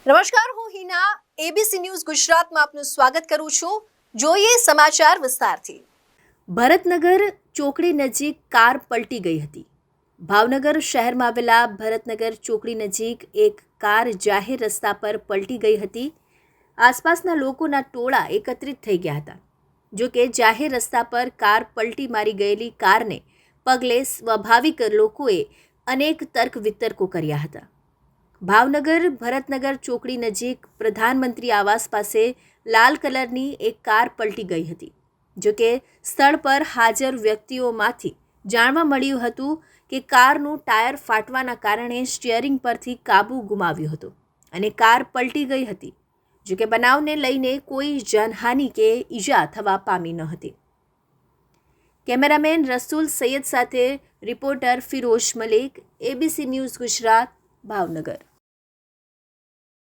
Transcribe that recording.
નમસ્કાર, હું Hina ABC news ગુજરાતમાં આપનું સ્વાગત કરું છું. જોઈએ સમાચાર વિસ્તારથી. ભરતનગર ચોકડી નજીક કાર પલટી ગઈ હતી. ભાવનગર શહેરમાં આવેલા ભરતનગર ચોકડી નજીક એક કાર જાહેર રસ્તા પર પલટી ગઈ હતી. આસપાસના લોકોના ટોળા એકત્રિત થઈ ગયા હતા. જો કે જાહેર રસ્તા પર કાર પલટી મારી ગયેલી કારને પગલે સ્વાભાવિક લોકોએ અનેક તર્ક વિતર્કો કર્યા હતા. ભાવનગર ભરતનગર ચોકડી નજીક પ્રધાનમંત્રી આવાસ પાસે લાલ કલરની એક કાર પલટી ગઈ હતી. જો કે સ્થળ પર હાજર વ્યક્તિઓમાંથી જાણવા મળ્યું હતું કે કારનું ટાયર ફાટવાના કારણે સ્ટિયરિંગ પરથી કાબુ ગુમાવ્યો હતો અને કાર પલટી ગઈ હતી. જો કે બનાવને લઈને કોઈ જાનહાનિ કે ઈજા થવા પામી ન હતી. કેમેરામેન રસૂલ સૈયદ સાથે reporter Firoz Malik, ABC news Gujarat, Bhavnagar.